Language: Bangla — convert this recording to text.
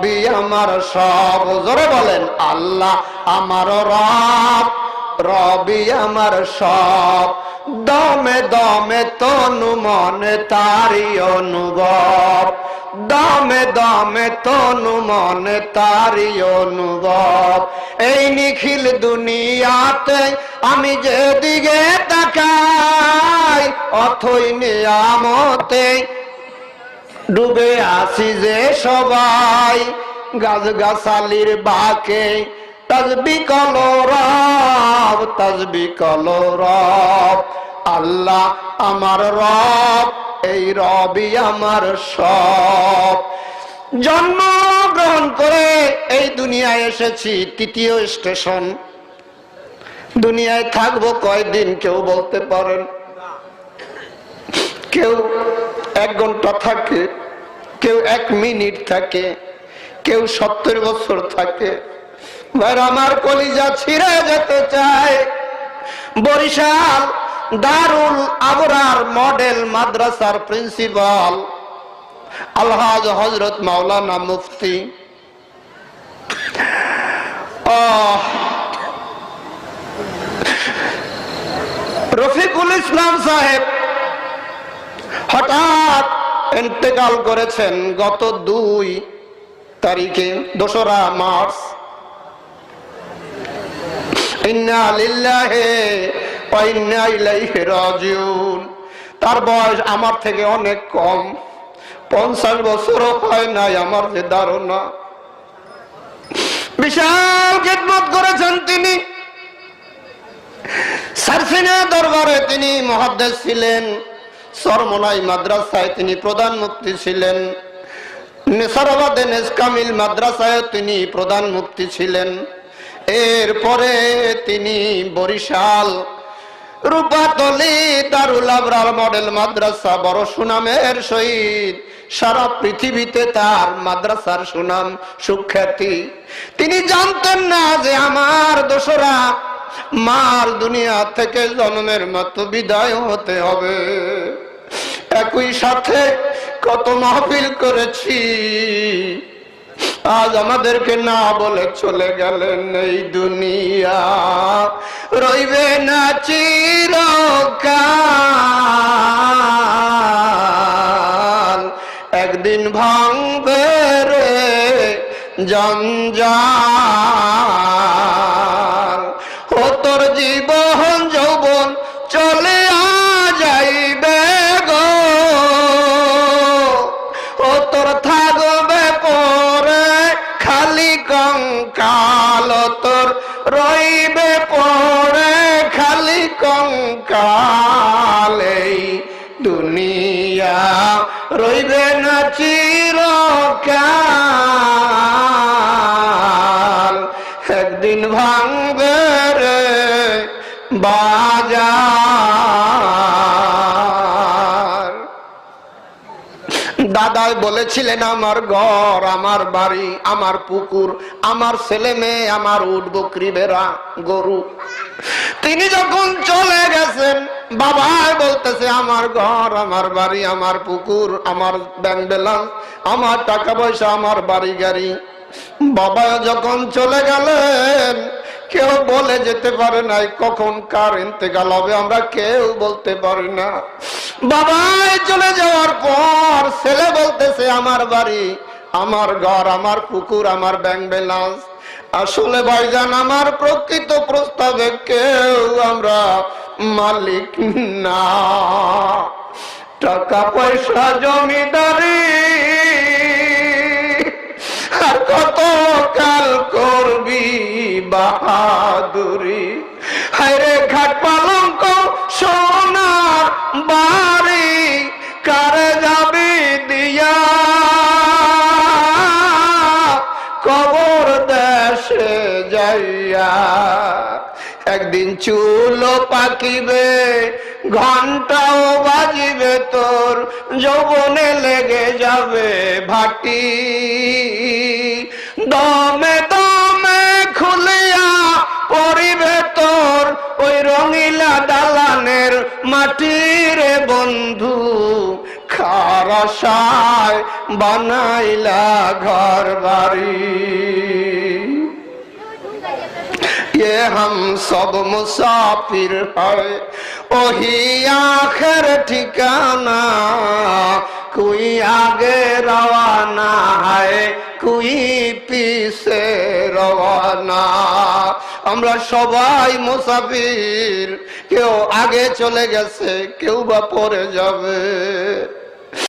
রবি আমার সব। জোরে বলেন, আল্লাহ আমার রব, রবি আমার সব। দমে দমে তনু মনে তারি অনুভব, দমে দমে তনু মনে তারি অনুভব। এই নিখিল দুনিয়াতে আমি যেদিকে তাকাই, অথই নিয়ামতে ডুবে আসি যে সবাই। গাছ গাছালির বাকে তাসবিহ কলো রব, তাসবিহ কলো রব। আল্লাহ আমার রব, এই রবই আমার সব। জন্ম গ্রহণ করে এই দুনিয়ায় এসেছি, তৃতীয় স্টেশন। দুনিয়ায় থাকবো কয়দিন কেউ বলতে পারেন? কেউ 1 ঘন্টা থাকে, কেউ 1 মিনিট থাকে, কেউ 70 বছর থাকে। ভাই আমার কলিজা ছিঁড়ে যেতে চায়। বরিশাল দারুল আবরার মডেল মাদ্রাসার প্রিন্সিপাল আলহাজ হযরত মাওলানা মুফতি রফিকুল ইসলাম সাহেব হঠাৎ ইন্তেকাল করেছেন গত 2 তারিখে, 2রা মার্চ। ইন্না লিল্লাহি ওয়া ইন্না ইলাইহি রাজিউন। তার বয়স আমার থেকে অনেক কম, 50 বছরও হয় নাই আমার যে ধারণা। বিশাল খিদমত করেছেন তিনি। সারসিনা দরবারে তিনি মুহাদ্দিস ছিলেন, সরমনাই মাদ্রাসায় তিনি প্রধান মুফতি ছিলেন, নেসারাবাদে নেসকামিল মাদ্রাসায় তিনি প্রধান মুফতি ছিলেন। এরপরে তিনি বরিশাল রূপাতলী দারুল আবরার মডেল মাদ্রাসা, বড় সুনামের সহিত সারা পৃথিবীতে তার মাদ্রাসার সুনাম সুখ্যাতি। তিনি জানতেন না যে আমার 2রা মার দুনিয়া থেকে জন্মের মতো বিদায় হতে হবে। একই সাথে কত মাহফিল করেছি, আজ আমাদেরকে না বলে চলে গেলেন। এই দুনিয়া রইবে না চিরকাল, একদিন ভাঙবে রে জঞ্জাল। ও তোর জীবন যৌবন চলে যাইবে গো, ও তোর থাকবে পরে খালি কঙ্কাল, তোর রইবে পরে খালি কঙ্কাল। এই দুনিয়া রইবে না চিরকাল, একদিন ভাঙবে রে বাজার। দাদাই বলেছিলেন আমার ঘর, আমার বাড়ি, আমার পুকুর, আমার ছেলে মেয়ে, আমার উট বকরি ভেড়া গরু। তিনি যখন চলে গেছেন, বাবাই বলতেছে আমার ঘর, আমার বাড়ি, আমার পুকুর, আমার ব্যাংক ব্যালেন্স, আমার টাকা পয়সা, আমার বাড়ি গাড়ি। বাবা যখন চলে গেলেন, কেউ বলে যেতে পারে নাই কখন কার ইন্তেকাল হবে, আমরা কেউ বলতে পারি না। বাবাই চলে যাওয়ার পর ছেলে বলতেছে আমার বাড়ি, আমার ঘর, আমার পুকুর, আমার ব্যাংক ব্যালেন্স। আসলে ভাইজান আমার প্রকৃত প্রস্তাবে কেউ আমরা মালিক না। টাকা পয়সা জমিদারি আর কত কাল করবি বাহাদুরি। হায়রে ঘাট পালঙ্ক সোনার বাড়ি কারে যাবি দিয়া, কবর দেশে যাইয়া। একদিন চুলো পাকিবে, ঘন্টাও বাজিবে, তোর যৌবনে লেগে যাবে ভাটি। দমে দমে খুলিয়া পরিবে তোর ওই রঙিলা দালানের মাটিরে বন্ধু। খারাশায় বানাইলা ঘর বাড়ি। ये हम सब मुसाफिर है वही आखिर ठिकाना कोई आगे रवाना है कोई पीछे रवाना। আমরা সবাই মুসাফির, কেউ আগে চলে গেছে কেউ বা পরে যাবে।